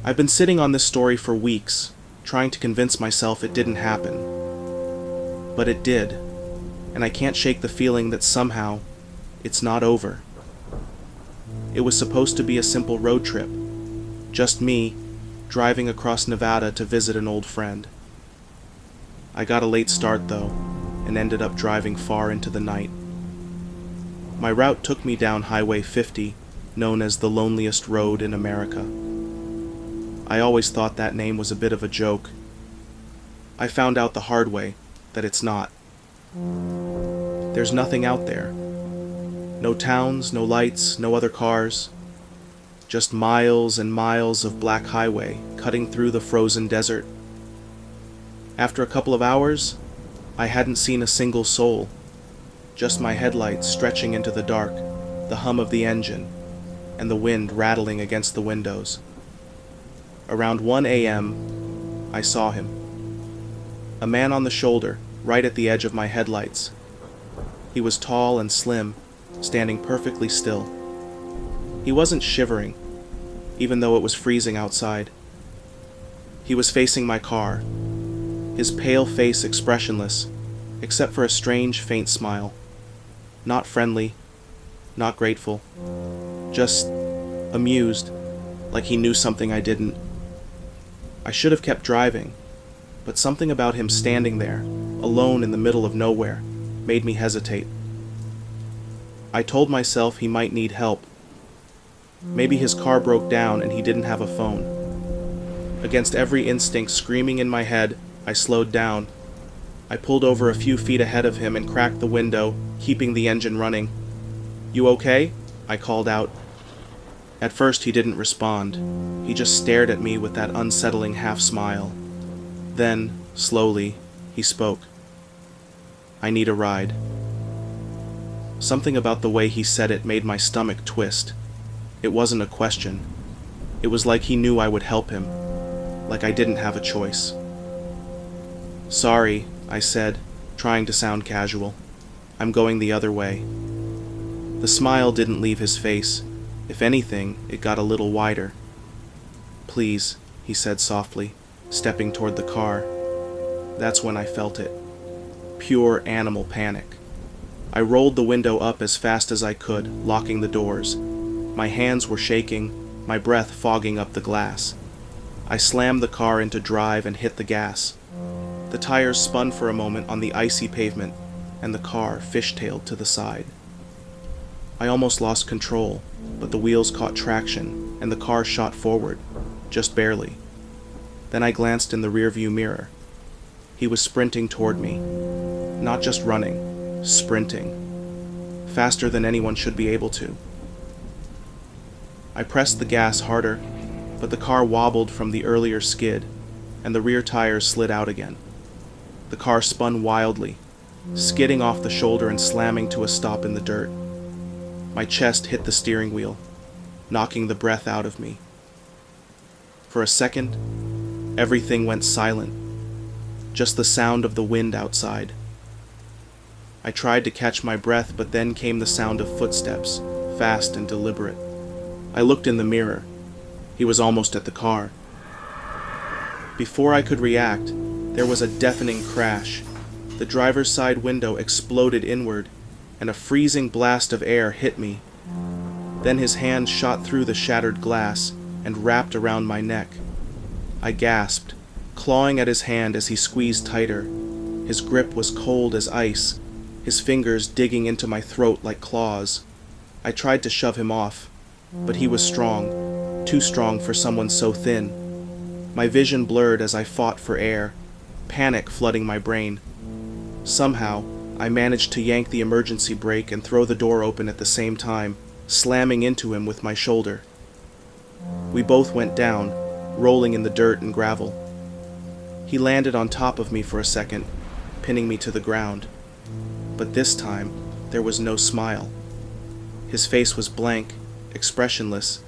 I've been sitting on this story for weeks, trying to convince myself it didn't happen. But it did, and I can't shake the feeling that somehow it's not over. It was supposed to be a simple road trip, just me driving across Nevada to visit an old friend. I got a late start though, and ended up driving far into the night. My route took me down Highway 50, known as the loneliest road in America. I always thought that name was a bit of a joke. I found out the hard way that it's not. There's nothing out there. No towns, no lights, no other cars. Just miles and miles of black highway cutting through the frozen desert. After a couple of hours, I hadn't seen a single soul. Just my headlights stretching into the dark, the hum of the engine, and the wind rattling against the windows. Around 1 a.m., I saw him. A man on the shoulder, right at the edge of my headlights. He was tall and slim, standing perfectly still. He wasn't shivering, even though it was freezing outside. He was facing my car, his pale face expressionless, except for a strange, faint smile. Not friendly, not grateful, just amused, like he knew something I didn't. I should have kept driving, but something about him standing there, alone in the middle of nowhere, made me hesitate. I told myself he might need help. Maybe his car broke down and he didn't have a phone. Against every instinct screaming in my head, I slowed down. I pulled over a few feet ahead of him and cracked the window, keeping the engine running. "You okay?" I called out. At first he didn't respond. He just stared at me with that unsettling half-smile. Then, slowly, he spoke. "I need a ride." Something about the way he said it made my stomach twist. It wasn't a question. It was like he knew I would help him, like I didn't have a choice. "Sorry," I said, trying to sound casual. "I'm going the other way." The smile didn't leave his face. If anything, it got a little wider. "Please," he said softly, stepping toward the car. That's when I felt it. Pure animal panic. I rolled the window up as fast as I could, locking the doors. My hands were shaking, my breath fogging up the glass. I slammed the car into drive and hit the gas. The tires spun for a moment on the icy pavement, and the car fishtailed to the side. I almost lost control, but the wheels caught traction, and the car shot forward, just barely. Then I glanced in the rearview mirror. He was sprinting toward me. Not just running, sprinting. Faster than anyone should be able to. I pressed the gas harder, but the car wobbled from the earlier skid, and the rear tires slid out again. The car spun wildly, skidding off the shoulder and slamming to a stop in the dirt. My chest hit the steering wheel, knocking the breath out of me. For a second, everything went silent, just the sound of the wind outside. I tried to catch my breath, but then came the sound of footsteps, fast and deliberate. I looked in the mirror. He was almost at the car. Before I could react, there was a deafening crash. The driver's side window exploded inward, and a freezing blast of air hit me. Then his hand shot through the shattered glass and wrapped around my neck. I gasped, clawing at his hand as he squeezed tighter. His grip was cold as ice, his fingers digging into my throat like claws. I tried to shove him off, but he was strong, too strong for someone so thin. My vision blurred as I fought for air, panic flooding my brain. Somehow, I managed to yank the emergency brake and throw the door open at the same time, slamming into him with my shoulder. We both went down, rolling in the dirt and gravel. He landed on top of me for a second, pinning me to the ground. But this time, there was no smile. His face was blank, expressionless,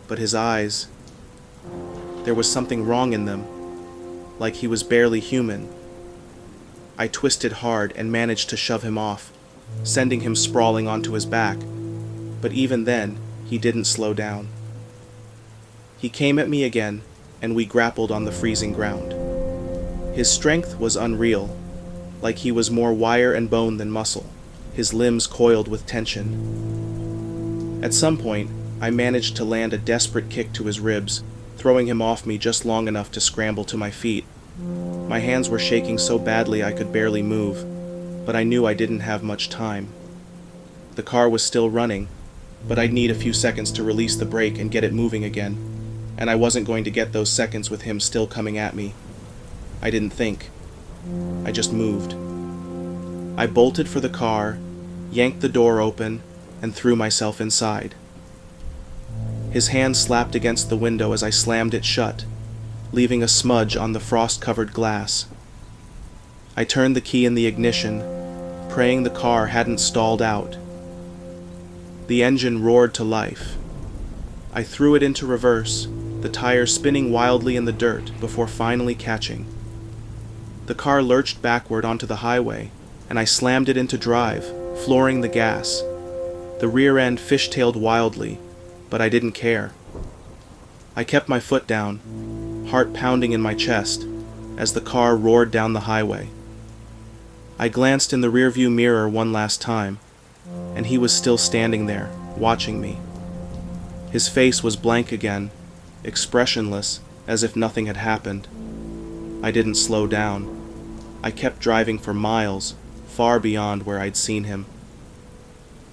but his eyes, there was something wrong in them, like he was barely human. I twisted hard and managed to shove him off, sending him sprawling onto his back, but even then, he didn't slow down. He came at me again, and we grappled on the freezing ground. His strength was unreal, like he was more wire and bone than muscle, his limbs coiled with tension. At some point, I managed to land a desperate kick to his ribs, throwing him off me just long enough to scramble to my feet. My hands were shaking so badly I could barely move, but I knew I didn't have much time. The car was still running, but I'd need a few seconds to release the brake and get it moving again, and I wasn't going to get those seconds with him still coming at me. I didn't think. I just moved. I bolted for the car, yanked the door open, and threw myself inside. His hand slapped against the window as I slammed it shut, leaving a smudge on the frost-covered glass. I turned the key in the ignition, praying the car hadn't stalled out. The engine roared to life. I threw it into reverse, the tires spinning wildly in the dirt before finally catching. The car lurched backward onto the highway, and I slammed it into drive, flooring the gas. The rear end fishtailed wildly, but I didn't care. I kept my foot down, heart pounding in my chest, as the car roared down the highway. I glanced in the rearview mirror one last time, and he was still standing there, watching me. His face was blank again, expressionless, as if nothing had happened. I didn't slow down. I kept driving for miles, far beyond where I'd seen him.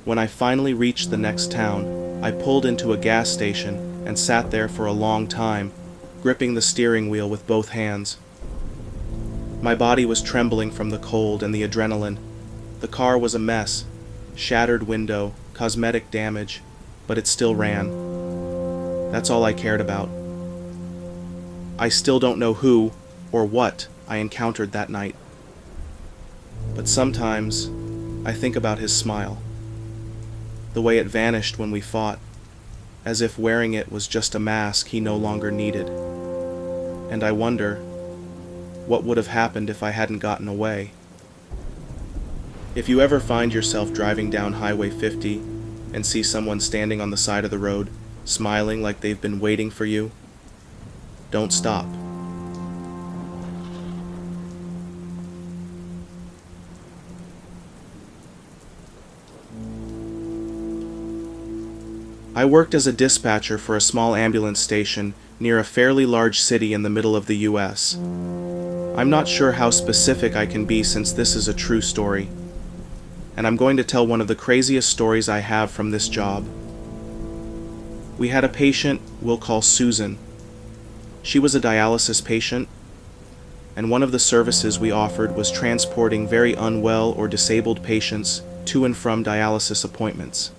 When I finally reached the next town, I pulled into a gas station and sat there for a long time, gripping the steering wheel with both hands. My body was trembling from the cold and the adrenaline. The car was a mess, shattered window, cosmetic damage, but it still ran. That's all I cared about. I still don't know who or what I encountered that night. But sometimes I think about his smile, the way it vanished when we fought, as if wearing it was just a mask he no longer needed. And I wonder, what would have happened if I hadn't gotten away? If you ever find yourself driving down Highway 50 and see someone standing on the side of the road, smiling like they've been waiting for you, don't stop. I worked as a dispatcher for a small ambulance station near a fairly large city in the middle of the US. I'm not sure how specific I can be since this is a true story, and I'm going to tell one of the craziest stories I have from this job. We had a patient we'll call Susan. She was a dialysis patient, and one of the services we offered was transporting very unwell or disabled patients to and from dialysis appointments.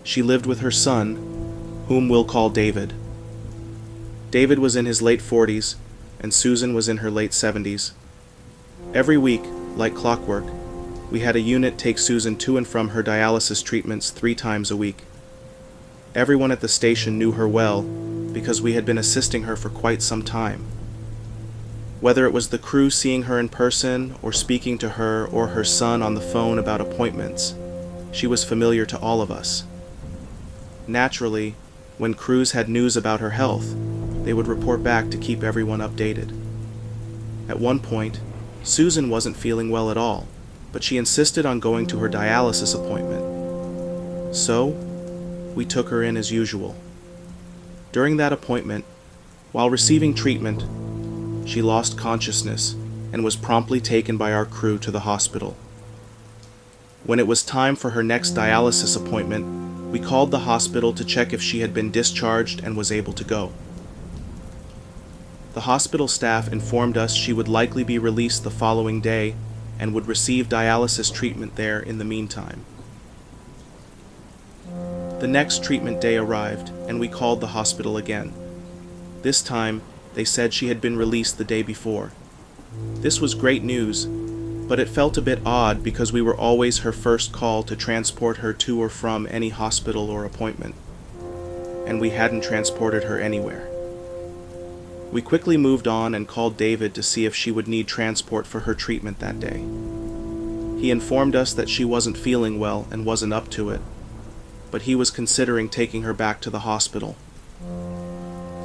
She lived with her son, whom we'll call David. David was in his late 40s, and Susan was in her late 70s. Every week, like clockwork, we had a unit take Susan to and from her dialysis treatments 3 times a week. Everyone at the station knew her well, because we had been assisting her for quite some time. Whether it was the crew seeing her in person, or speaking to her or her son on the phone about appointments, she was familiar to all of us. Naturally, when crews had news about her health, they would report back to keep everyone updated. At one point, Susan wasn't feeling well at all, but she insisted on going to her dialysis appointment. So, we took her in as usual. During that appointment, while receiving treatment, she lost consciousness and was promptly taken by our crew to the hospital. When it was time for her next dialysis appointment, we called the hospital to check if she had been discharged and was able to go. The hospital staff informed us she would likely be released the following day and would receive dialysis treatment there in the meantime. The next treatment day arrived, and we called the hospital again. This time, they said she had been released the day before. This was great news, but it felt a bit odd because we were always her first call to transport her to or from any hospital or appointment, and we hadn't transported her anywhere. We quickly moved on and called David to see if she would need transport for her treatment that day. He informed us that she wasn't feeling well and wasn't up to it, but he was considering taking her back to the hospital.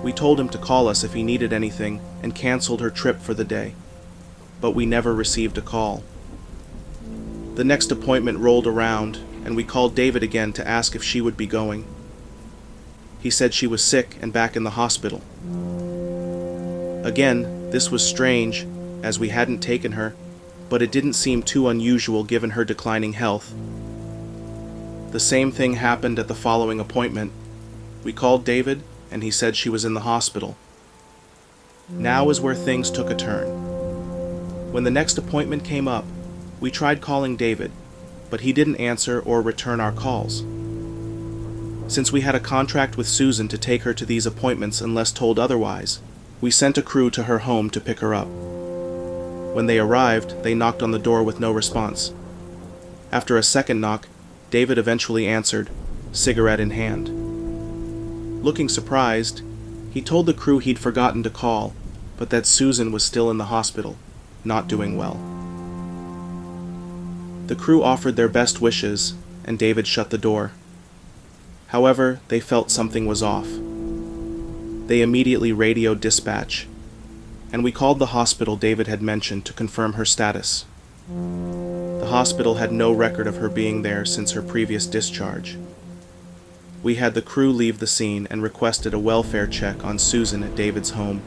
We told him to call us if he needed anything and canceled her trip for the day, but we never received a call. The next appointment rolled around, and we called David again to ask if she would be going. He said she was sick and back in the hospital. Again, this was strange, as we hadn't taken her, but it didn't seem too unusual given her declining health. The same thing happened at the following appointment. We called David, and he said she was in the hospital. Now is where things took a turn. When the next appointment came up, we tried calling David, but he didn't answer or return our calls. Since we had a contract with Susan to take her to these appointments unless told otherwise, we sent a crew to her home to pick her up. When they arrived, they knocked on the door with no response. After a second knock, David eventually answered, cigarette in hand. Looking surprised, he told the crew he'd forgotten to call, but that Susan was still in the hospital, not doing well. The crew offered their best wishes, and David shut the door. However, they felt something was off. They immediately radioed dispatch, and we called the hospital David had mentioned to confirm her status. The hospital had no record of her being there since her previous discharge. We had the crew leave the scene and requested a welfare check on Susan at David's home.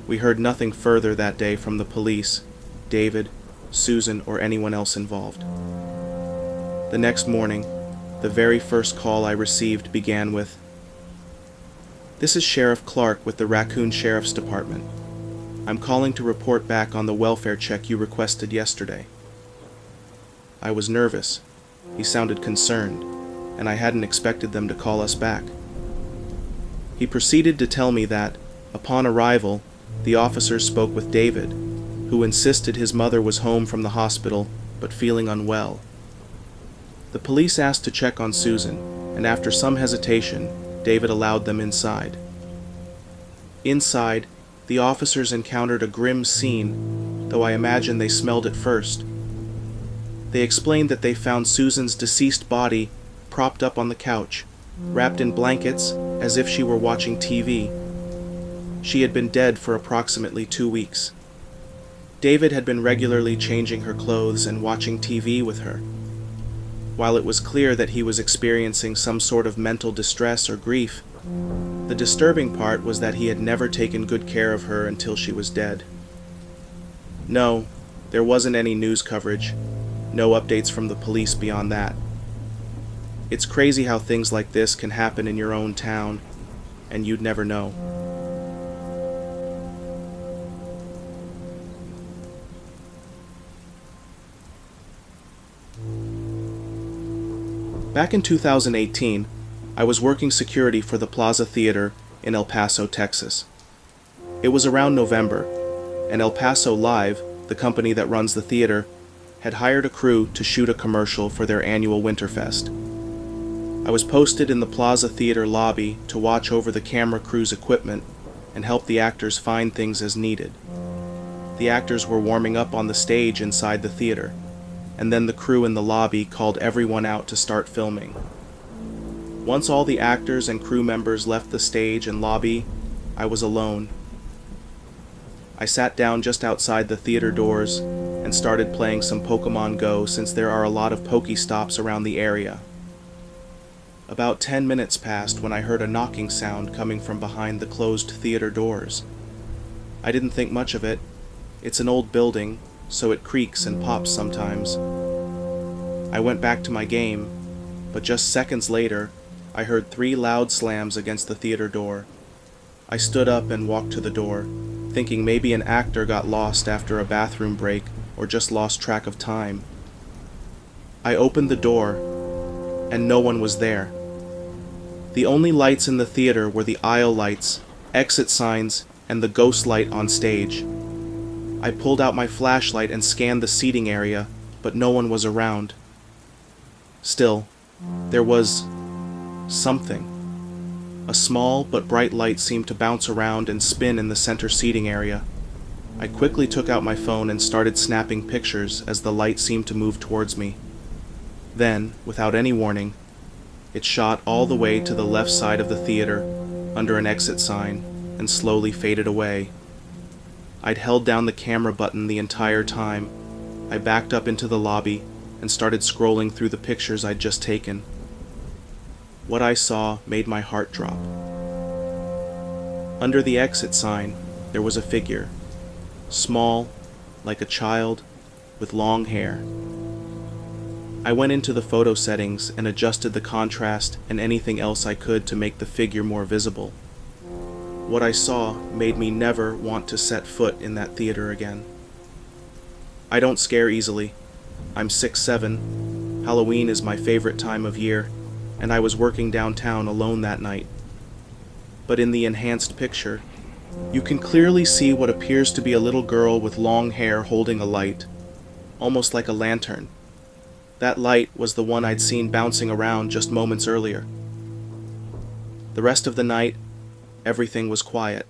We heard nothing further that day from the police, David, Susan, or anyone else involved. The next morning, the very first call I received began with, "This is Sheriff Clark with the Raccoon Sheriff's Department. I'm calling to report back on the welfare check you requested yesterday." I was nervous. He sounded concerned, and I hadn't expected them to call us back. He proceeded to tell me that, upon arrival, the officers spoke with David, who insisted his mother was home from the hospital but feeling unwell. The police asked to check on Susan, and after some hesitation, David allowed them inside. Inside, the officers encountered a grim scene, though I imagine they smelled it first. They explained that they found Susan's deceased body propped up on the couch, wrapped in blankets as if she were watching TV. She had been dead for approximately 2 weeks. David had been regularly changing her clothes and watching TV with her. While it was clear that he was experiencing some sort of mental distress or grief, the disturbing part was that he had never taken good care of her until she was dead. No, there wasn't any news coverage, no updates from the police beyond that. It's crazy how things like this can happen in your own town, and you'd never know. Back in 2018, I was working security for the Plaza Theater in El Paso, Texas. It was around November, and El Paso Live, the company that runs the theater, had hired a crew to shoot a commercial for their annual Winterfest. I was posted in the Plaza Theater lobby to watch over the camera crew's equipment and help the actors find things as needed. The actors were warming up on the stage inside the theater, and then the crew in the lobby called everyone out to start filming. Once all the actors and crew members left the stage and lobby, I was alone. I sat down just outside the theater doors and started playing some Pokemon Go since there are a lot of Pokestops around the area. About 10 minutes passed when I heard a knocking sound coming from behind the closed theater doors. I didn't think much of it. It's an old building, so it creaks and pops sometimes. I went back to my game, but just seconds later, I heard 3 loud slams against the theater door. I stood up and walked to the door, thinking maybe an actor got lost after a bathroom break or just lost track of time. I opened the door, and no one was there. The only lights in the theater were the aisle lights, exit signs, and the ghost light on stage. I pulled out my flashlight and scanned the seating area, but no one was around. Still, there was something. A small but bright light seemed to bounce around and spin in the center seating area. I quickly took out my phone and started snapping pictures as the light seemed to move towards me. Then, without any warning, it shot all the way to the left side of the theater, under an exit sign and slowly faded away. I'd held down the camera button the entire time. I backed up into the lobby and started scrolling through the pictures I'd just taken. What I saw made my heart drop. Under the exit sign, there was a figure, small, like a child, with long hair. I went into the photo settings and adjusted the contrast and anything else I could to make the figure more visible. What I saw made me never want to set foot in that theater again. I don't scare easily. I'm 6'7". Halloween is my favorite time of year, and I was working downtown alone that night. But in the enhanced picture, you can clearly see what appears to be a little girl with long hair holding a light, almost like a lantern. That light was the one I'd seen bouncing around just moments earlier. The rest of the night, everything was quiet.